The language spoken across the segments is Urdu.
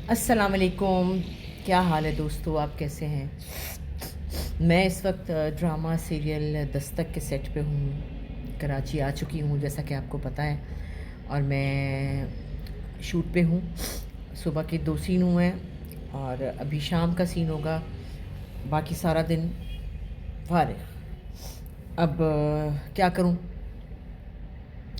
السلام علیکم. کیا حال ہے دوستو؟ آپ کیسے ہیں؟ میں اس وقت ڈرامہ سیریل دستک کے سیٹ پہ ہوں. کراچی آ چکی ہوں جیسا کہ آپ کو پتہ ہے، اور میں شوٹ پہ ہوں. صبح کے 2 سین ہوئے ہیں اور ابھی شام کا سین ہوگا. باقی سارا دن فارغ. اب کیا کروں؟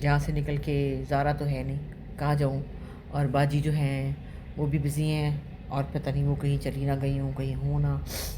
یہاں سے نکل کے زارا تو ہے نہیں، کہاں جاؤں؟ اور باجی جو ہیں وہ بھی بزی ہیں، اور پتہ نہیں وہ کہیں چلی نہ گئی ہوں، کہیں ہوں نہ.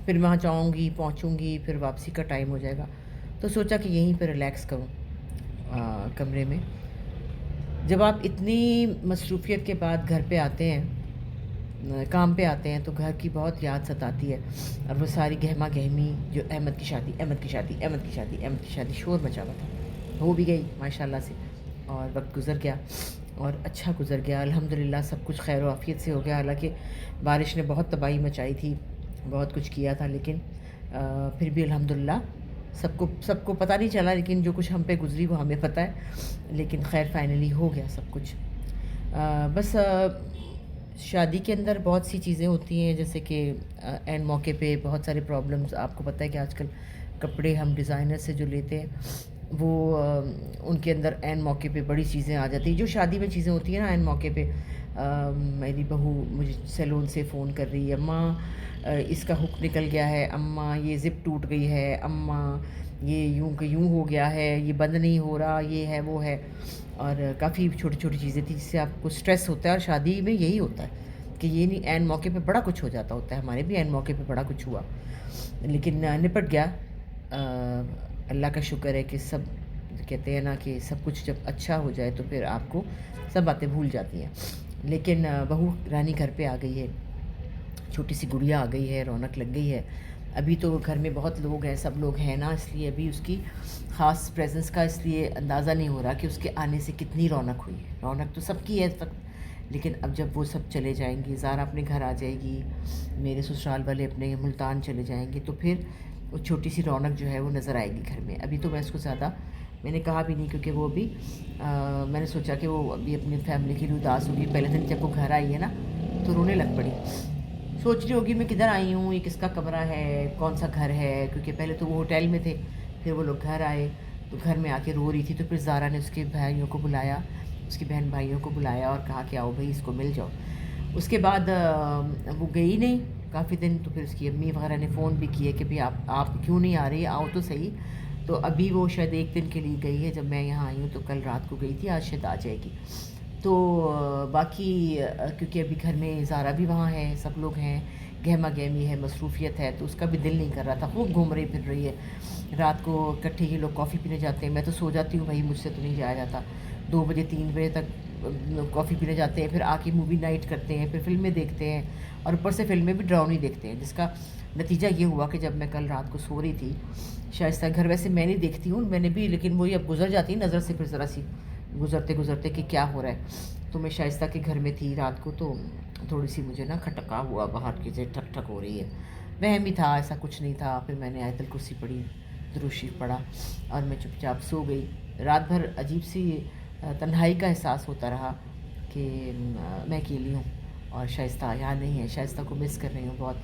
پھر وہاں جاؤں گی، پہنچوں گی، پھر واپسی کا ٹائم ہو جائے گا. تو سوچا کہ یہیں پہ ریلیکس کروں کمرے میں. جب آپ اتنی مصروفیت کے بعد گھر پہ آتے ہیں، کام پہ آتے ہیں، تو گھر کی بہت یاد ستاتی ہے. اور وہ ساری گہما گہمی جو احمد کی شادی، احمد کی شادی، احمد کی شادی، احمد کی شادی، شور مچا ہوا تھا. ہو بھی گئی ماشاء اللہ سے، اور وقت گزر گیا اور اچھا گزر گیا. الحمدللہ سب کچھ خیر و عافیت سے ہو گیا. حالانکہ بارش نے بہت تباہی مچائی تھی، بہت کچھ کیا تھا، لیکن پھر بھی الحمدللہ سب کو پتہ نہیں چلا، لیکن جو کچھ ہم پہ گزری وہ ہمیں پتہ ہے. لیکن خیر فائنلی ہو گیا سب کچھ. بس شادی کے اندر بہت سی چیزیں ہوتی ہیں، جیسے کہ اینڈ موقع پہ بہت سارے پرابلمز. آپ کو پتہ ہے کہ آج کل کپڑے ہم ڈیزائنر سے جو لیتے ہیں، وہ ان کے اندر عین موقع پہ بڑی چیزیں آ جاتی ہیں. جو شادی میں چیزیں ہوتی ہیں نا عین موقع پہ. میری بہو مجھے سیلون سے فون کر رہی ہے، اماں اس کا ہک نکل گیا ہے، اماں یہ زپ ٹوٹ گئی ہے، اماں یہ یوں کہ یوں ہو گیا ہے، یہ بند نہیں ہو رہا، یہ ہے وہ ہے. اور کافی چھوٹی چھوٹی چیزیں تھیں جس سے آپ کو اسٹریس ہوتا ہے. اور شادی میں یہی ہوتا ہے کہ یہ نہیں، عین موقع پہ بڑا کچھ ہو جاتا ہوتا ہے. ہمارے بھی عین موقع پہ بڑا کچھ ہوا، لیکن نپٹ گیا. اللہ کا شکر ہے کہ سب کہتے ہیں نا کہ سب کچھ جب اچھا ہو جائے تو پھر آپ کو سب باتیں بھول جاتی ہیں. لیکن بہو رانی گھر پہ آ گئی ہے، چھوٹی سی گڑیا آ گئی ہے، رونق لگ گئی ہے. ابھی تو گھر میں بہت لوگ ہیں، سب لوگ ہیں نا، اس لیے ابھی اس کی خاص پریزنس کا اس لیے اندازہ نہیں ہو رہا کہ اس کے آنے سے کتنی رونق ہوئی. رونق تو سب کی ہے اس وقت، لیکن اب جب وہ سب چلے جائیں گی، زارا اپنے گھر آ جائے گی، میرے سسرال والے اپنے ملتان چلے جائیں گے، تو پھر وہ چھوٹی سی رونق جو ہے وہ نظر آئے گی گھر میں. ابھی تو میں اس کو زیادہ میں نے کہا بھی نہیں، کیونکہ وہ بھی میں نے سوچا کہ وہ ابھی اپنی فیملی کے لیے اداس ہوگی. پہلے دن جب وہ گھر آئی ہے نا تو رونے لگ پڑی. سوچ رہی ہوگی میں کدھر آئی ہوں، یہ کس کا کمرہ ہے، کون سا گھر ہے، کیونکہ پہلے تو وہ ہوٹل میں تھے، پھر وہ لوگ گھر آئے تو گھر میں آ کے رو رہی تھی. تو پھر زارا نے اس کے بھائیوں کو بلایا، اس کی بہن بھائیوں کو بلایا اور کہا کہ آؤ بھائی اس کو مل جاؤ. اس کے بعد وہ گئی نہیں کافی دن. تو پھر اس کی امی وغیرہ نے فون بھی کیے کہ بھئی آپ کیوں نہیں آ رہی، آؤ تو صحیح. تو ابھی وہ شاید 1 دن کے لیے گئی ہے. جب میں یہاں آئی ہوں تو کل رات کو گئی تھی، آج شاید آ جائے گی. تو باقی کیونکہ ابھی گھر میں زارا بھی وہاں ہے، سب لوگ ہیں، گہما گہمی ہے، مصروفیت ہے، تو اس کا بھی دل نہیں کر رہا تھا. خوب گھوم رہی پھر رہی ہے. رات کو اکٹھے ہی لوگ کافی پینے جاتے ہیں. میں تو سو جاتی ہوں بھائی، مجھ سے تو نہیں جایا جاتا. 2 بجے 3 بجے تک کافی پینے جاتے ہیں، پھر آ کے مووی نائٹ کرتے ہیں، پھر فلمیں دیکھتے ہیں، اور اوپر سے فلمیں بھی ڈراؤنی دیکھتے ہیں. جس کا نتیجہ یہ ہوا کہ جب میں کل رات کو سو رہی تھی، شائستہ گھر ویسے میں نہیں دیکھتی ہوں، میں نے بھی، لیکن وہی اب گزر جاتی نظر سے پھر ذرا سی گزرتے گزرتے کہ کیا ہو رہا ہے. تو میں شائستہ کے گھر میں تھی رات کو، تو تھوڑی سی مجھے نا کھٹکا ہوا باہر کی سے، ٹھک ٹھک ہو رہی ہے. وہم ہی تھا، ایسا کچھ نہیں تھا. پھر میں نے آیت الکرسی پڑھی، درود شریف پڑھا، اور میں چپ چاپ سو گئی. رات بھر عجیب سی تنہائی کا احساس ہوتا رہا کہ میں اکیلی ہوں اور شائستہ یہاں نہیں ہے. شائستہ کو مس کر رہی ہوں بہت.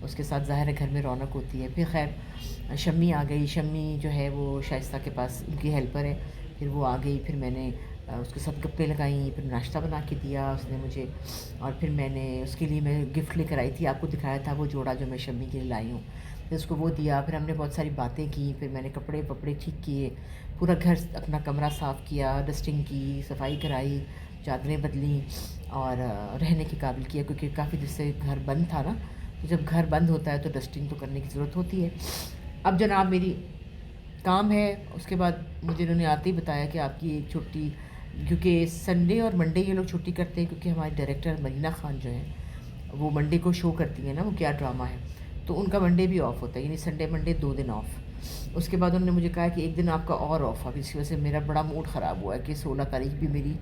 اس کے ساتھ ظاہر ہے گھر میں رونق ہوتی ہے. پھر خیر شمی آ گئی. شمی جو ہے وہ شائستہ کے پاس ان کی ہیلپر ہے. پھر وہ آ گئی، پھر میں نے اس کے ساتھ گپیں لگائیں، پھر ناشتہ بنا کے دیا اس نے مجھے. اور پھر میں نے اس کے لیے میں گفٹ لے کر آئی تھی، آپ کو دکھایا تھا وہ جوڑا جو میں شمی کے لیے لائی ہوں. پھر اس کو وہ دیا. پھر ہم نے بہت ساری باتیں کی. پھر میں نے کپڑے وپڑے ٹھیک کیے، پورا گھر اپنا کمرہ صاف کیا، ڈسٹنگ کی، صفائی کرائی، چادریں بدلیں، اور رہنے کے قابل کیا، کیونکہ کافی دن سے گھر بند تھا نا. تو جب گھر بند ہوتا ہے تو ڈسٹنگ تو کرنے کی ضرورت ہوتی ہے. اب جناب میری کام ہے. اس کے بعد مجھے انہوں نے آتے ہی بتایا کہ آپ کی ایک چھٹی، کیونکہ سنڈے اور منڈے یہ لوگ چھٹی کرتے ہیں، کیونکہ ہمارے ڈائریکٹر مرینا خان جو ہیں وہ منڈے کو شو کرتی ہیں نا، وہ کیا ڈرامہ ہے، تو ان کا منڈے بھی آف ہوتا ہے، یعنی سنڈے منڈے 2 دن آف. اس کے بعد انہوں نے مجھے کہا کہ 1 دن آپ کا اور آف ہے. اس کی وجہ سے میرا بڑا موڈ خراب ہوا ہے کہ 16 تاریخ بھی میری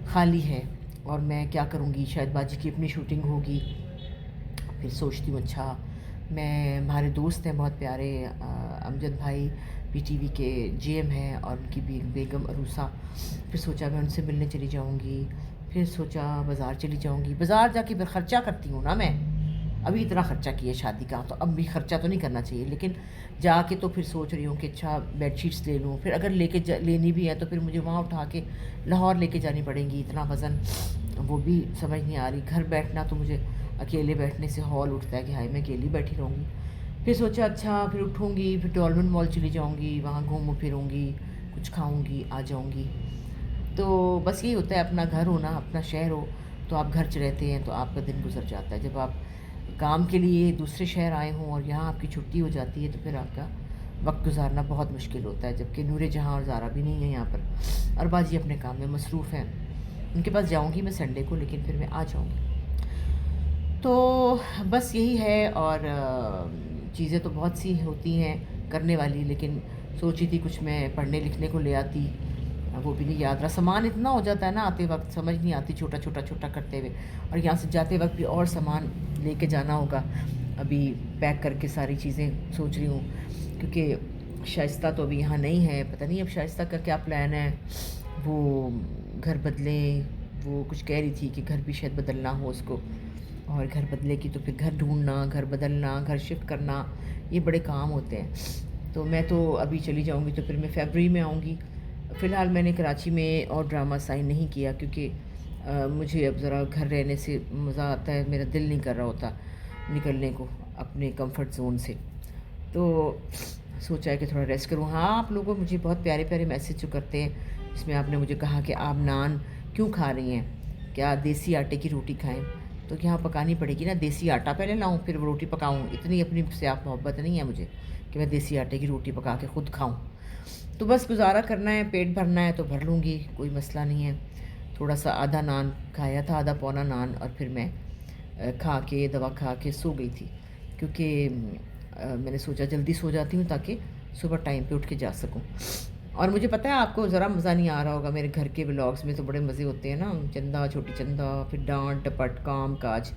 خالی ہے، اور میں کیا کروں گی، شاید باجی کی اپنی شوٹنگ ہوگی. پھر سوچتی ہوں اچھا میں، ہمارے دوست ہیں بہت پیارے، امجد بھائی پی ٹی وی کے جی ایم ہیں، اور ان کی بھی بیگم عروسہ. پھر سوچا میں ان سے ملنے چلی جاؤں گی. پھر سوچا بازار چلی جاؤں گی، بازار جا کے پھر خرچہ کرتی ہوں نا میں، ابھی اتنا خرچہ کیا شادی کا تو اب بھی خرچہ تو نہیں کرنا چاہیے، لیکن جا کے تو پھر سوچ رہی ہوں کہ اچھا بیڈ شیٹس لے لوں، پھر اگر لینی بھی ہے تو پھر مجھے وہاں اٹھا کے لاہور لے کے جانی پڑیں گی، اتنا وزن وہ بھی سمجھ نہیں آ رہی، گھر بیٹھنا تو مجھے اکیلے بیٹھنے سے ہال اٹھتا ہے کہ ہائے میں اکیلی بیٹھی رہوں گی، پھر سوچا اچھا پھر اٹھوں گی، پھر ڈولمن مال چلی جاؤں گی، وہاں گھوموں پھروں گی، کچھ کھاؤں گی، آ جاؤں گی، تو بس یہی ہوتا ہے اپنا گھر ہو نا، اپنا شہر ہو تو آپ گھر رہتے ہیں تو آپ کا دن گزر جاتا ہے، جب آپ کام کے لیے دوسرے شہر آئے ہوں اور یہاں آپ کی چھٹی ہو جاتی ہے تو پھر آپ کا وقت گزارنا بہت مشکل ہوتا ہے، جبکہ نور جہاں اور زارا بھی نہیں ہے یہاں پر، اور باجی اپنے کام میں مصروف ہیں، ان کے پاس جاؤں گی میں سنڈے کو، لیکن پھر میں آ جاؤں گی، تو بس یہی ہے، اور چیزیں تو بہت سی ہوتی ہیں کرنے والی، لیکن سوچی تھی کچھ میں پڑھنے لکھنے کو لے آتی، وہ بھی نہیں یاد رہا، سامان اتنا ہو جاتا ہے نا آتے وقت سمجھ نہیں آتی، چھوٹا چھوٹا چھوٹا کرتے ہوئے، اور یہاں سے جاتے وقت بھی اور سامان لے کے جانا ہوگا، ابھی پیک کر کے ساری چیزیں سوچ رہی ہوں، کیونکہ شائستہ تو ابھی یہاں نہیں ہے، پتہ نہیں اب شائستہ کا کیا پلان ہے، وہ گھر بدلیں، وہ کچھ کہہ رہی تھی کہ گھر بھی شاید بدلنا ہو اس کو، اور گھر بدلے کی تو پھر گھر ڈھونڈنا، گھر بدلنا، گھر شفٹ کرنا، یہ بڑے کام ہوتے ہیں، تو میں تو ابھی چلی جاؤں گی تو پھر میں فیبرری میں آؤں گی، فی الحال میں نے کراچی میں اور ڈرامہ سائن نہیں کیا، کیونکہ مجھے اب ذرا گھر رہنے سے مزہ آتا ہے، میرا دل نہیں کر رہا ہوتا نکلنے کو اپنے کمفرٹ زون سے، تو سوچا ہے کہ تھوڑا ریسٹ کروں۔ ہاں آپ لوگوں مجھے بہت پیارے پیارے میسیج جو کرتے ہیں، جس میں آپ نے مجھے کہا کہ آپ نان کیوں کھا رہی ہیں، کیا دیسی آٹے کی روٹی کھائیں، تو یہاں پکانی پڑے گی نا، دیسی آٹا پہلے لاؤں پھر وہ روٹی پکاؤں، اتنی اپنی سے آپ محبت نہیں ہے مجھے کہ میں دیسی آٹے کی روٹی پکا کے خود کھاؤں، تو بس گزارا کرنا ہے، پیٹ بھرنا ہے تو بھر لوں گی، کوئی مسئلہ نہیں ہے، تھوڑا سا آدھا نان کھایا تھا، آدھا پونا نان، اور پھر میں کھا کے دوا کھا کے سو گئی تھی، کیونکہ میں نے سوچا جلدی سو جاتی ہوں تاکہ صبح ٹائم پہ اٹھ کے جا سکوں، اور مجھے پتہ ہے آپ کو ذرا مزہ نہیں آ رہا ہوگا میرے گھر کے ولاگس میں، تو بڑے مزے ہوتے ہیں نا، چندہ چھوٹی چندہ، پھر ڈانٹ ڈپٹ کام کاج،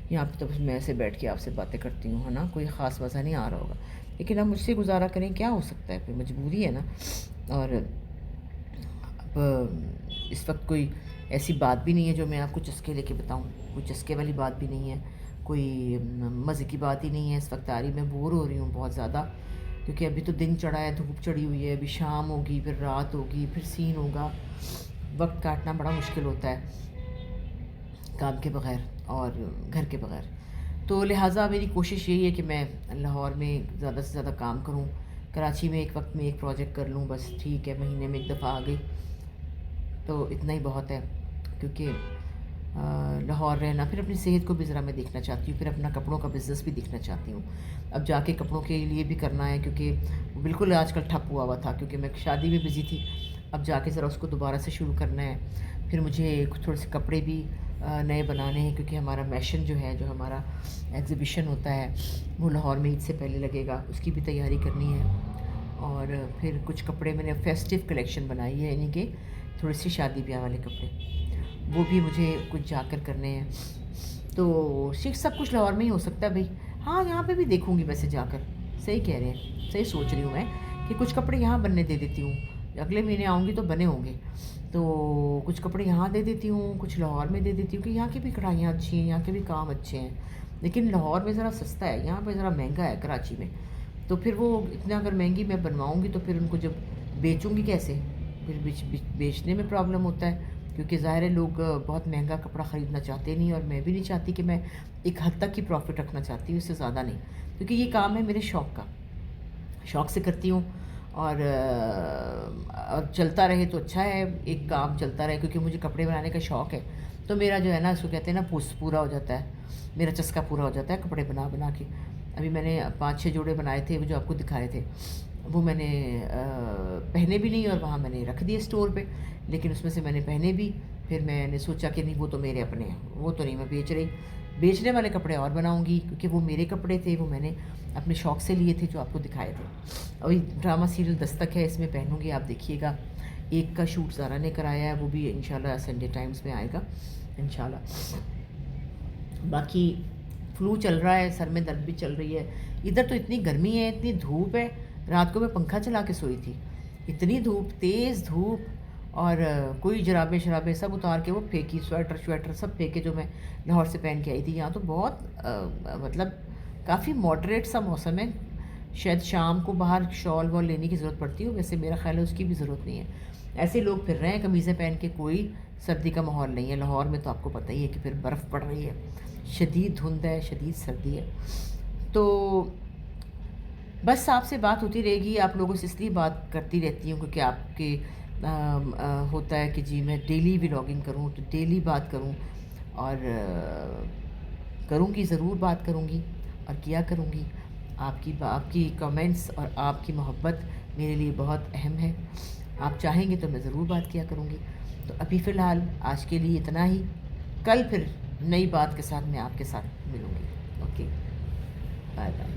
یہاں پہ تو بس میں ایسے بیٹھ کے آپ سے باتیں کرتی ہوں، ہے نا، کوئی خاص مزہ نہیں آ رہا ہوگا، لیکن اب مجھ سے گزارا کریں، کیا ہو سکتا ہے، پھر مجبوری ہے نا، اور اب اس وقت کوئی ایسی بات بھی نہیں ہے جو میں آپ کو چسکے لے کے بتاؤں، کوئی چسکے والی بات بھی نہیں ہے، کوئی مزے کی بات ہی نہیں ہے، اس وقت آ رہی میں بور ہو رہی ہوں بہت زیادہ، کیونکہ ابھی تو دن چڑھا ہے، دھوپ چڑھی ہوئی ہے، ابھی شام ہوگی، پھر رات ہوگی، پھر سین ہوگا، وقت کاٹنا بڑا مشکل ہوتا ہے کام کے بغیر اور گھر کے بغیر، تو لہٰذا میری کوشش یہی ہے کہ میں لاہور میں زیادہ سے زیادہ کام کروں، کراچی میں ایک وقت میں ایک پروجیکٹ کر لوں، بس ٹھیک ہے، مہینے میں ایک دفعہ آ گئی تو اتنا ہی بہت ہے، کیونکہ لاہور رہنا، پھر اپنی صحت کو بھی ذرا میں دیکھنا چاہتی ہوں، پھر اپنا کپڑوں کا بزنس بھی دیکھنا چاہتی ہوں، اب جا کے کپڑوں کے لیے بھی کرنا ہے، کیونکہ وہ بالکل آج کل ٹھپ ہوا تھا، کیونکہ میں شادی میں بزی تھی، اب جا کے ذرا اس کو دوبارہ سے شروع کرنا ہے، پھر مجھے تھوڑے سے کپڑے بھی نئے بنانے ہیں، کیونکہ ہمارا میشن جو ہے، جو ہمارا ایگزیبیشن ہوتا ہے وہ لاہور میں عید سے پہلے لگے گا، اس کی بھی تیاری کرنی ہے، اور پھر کچھ کپڑے میں نے فیسٹیو کلیکشن بنائی ہے، یعنی کہ تھوڑی سی شادی بیاہ والے کپڑے، وہ بھی مجھے کچھ جا کر کرنے ہیں، تو سب کچھ لاہور میں ہی ہو سکتا ہے بھائی، ہاں یہاں پہ بھی دیکھوں گی ویسے جا کر، صحیح کہہ رہے ہیں، صحیح سوچ رہی ہوں میں کہ کچھ کپڑے یہاں بننے دے دیتی ہوں، اگلے مہینے آؤں گی تو بنے ہوں گے، تو کچھ کپڑے یہاں دے دیتی ہوں، کچھ لاہور میں دے دیتی ہوں، کہ یہاں کی بھی کڑھائیاں اچھی ہیں، یہاں کے بھی کام اچھے ہیں، لیکن لاہور میں ذرا سستا ہے، یہاں پہ ذرا مہنگا ہے کراچی میں، تو پھر وہ اتنا اگر مہنگی میں بنواؤں گی تو پھر ان کو جب بیچوں گی کیسے، پھر بیچنے میں پرابلم ہوتا ہے، کیونکہ ظاہر ہے لوگ بہت مہنگا کپڑا خریدنا چاہتے نہیں، اور میں بھی نہیں چاہتی کہ میں ایک حد تک ہی پروفٹ رکھنا چاہتی ہوں، اس سے زیادہ نہیں، کیونکہ یہ کام ہے میرے شوق کا، شوق سے کرتی ہوں، اور چلتا رہے تو اچھا ہے، ایک کام چلتا رہے، کیونکہ مجھے کپڑے بنانے کا شوق ہے، تو میرا جو ہے نا اس کو کہتے ہیں نا پورا ہو جاتا ہے، میرا چسکا پورا ہو جاتا ہے کپڑے بنا بنا کے، ابھی میں نے 5-6 جوڑے بنائے تھے، وہ جو آپ کو دکھائے تھے، وہ میں نے پہنے بھی نہیں، اور وہاں میں نے رکھ دیے اسٹور پہ، لیکن اس میں سے میں نے پہنے بھی، پھر میں نے سوچا کہ نہیں وہ تو میرے اپنے ہیں، وہ تو نہیں میں بیچ رہی، بیچنے والے کپڑے اور بناؤں گی، کیونکہ وہ میرے کپڑے تھے، وہ میں نے اپنے شوق سے لیے تھے جو آپ کو دکھائے تھے، ابھی ڈرامہ سیریل دستک ہے، اس میں پہنوں گی، آپ دیکھیے گا، ایک کا شوٹ زارا نے کرایا ہے، وہ بھی انشاءاللہ سنڈے ٹائمز میں آئے گا انشاءاللہ، باقی فلو چل رہا ہے، سر میں درد بھی چل رہی ہے، ادھر تو اتنی گرمی ہے، اتنی دھوپ ہے، رات کو میں پنکھا چلا کے سوئی تھی، اتنی دھوپ، تیز دھوپ، اور کوئی جرابیں شرابیں سب اتار کے وہ پھینکی، سویٹر شویٹر سب پھینکے جو میں لاہور سے پہن کے آئی تھی. یہاں تو بہت مطلب کافی ماڈریٹ سا موسم ہے. شاید شام کو باہر شال وال لینے کی ضرورت پڑتی ہو، ویسے میرا خیال ہے اس کی بھی ضرورت نہیں ہے. ایسے لوگ پھر رہے ہیں قمیضیں پہن کے، کوئی سردی کا ماحول نہیں ہے. لاہور میں تو آپ کو پتہ ہی ہے کہ پھر برف پڑ رہی ہے، شدید دھند ہے، شدید سردی ہے. تو بس آپ سے بات ہوتی رہے گی. آپ لوگوں سے اس لیے بات کرتی رہتی ہوں کیونکہ آپ کے ہوتا ہے کہ جی میں ڈیلی ولاگنگ کروں تو ڈیلی بات کروں، اور کروں گی، ضرور بات کروں گی اور کیا کروں گی. آپ کی کمنٹس اور آپ کی محبت میرے لیے بہت اہم ہے. آپ چاہیں گے تو میں ضرور بات کیا کروں گی. تو ابھی فی الحال آج کے لیے اتنا ہی. کل پھر نئی بات کے ساتھ میں آپ کے ساتھ ملوں گی. Okay, bye bye.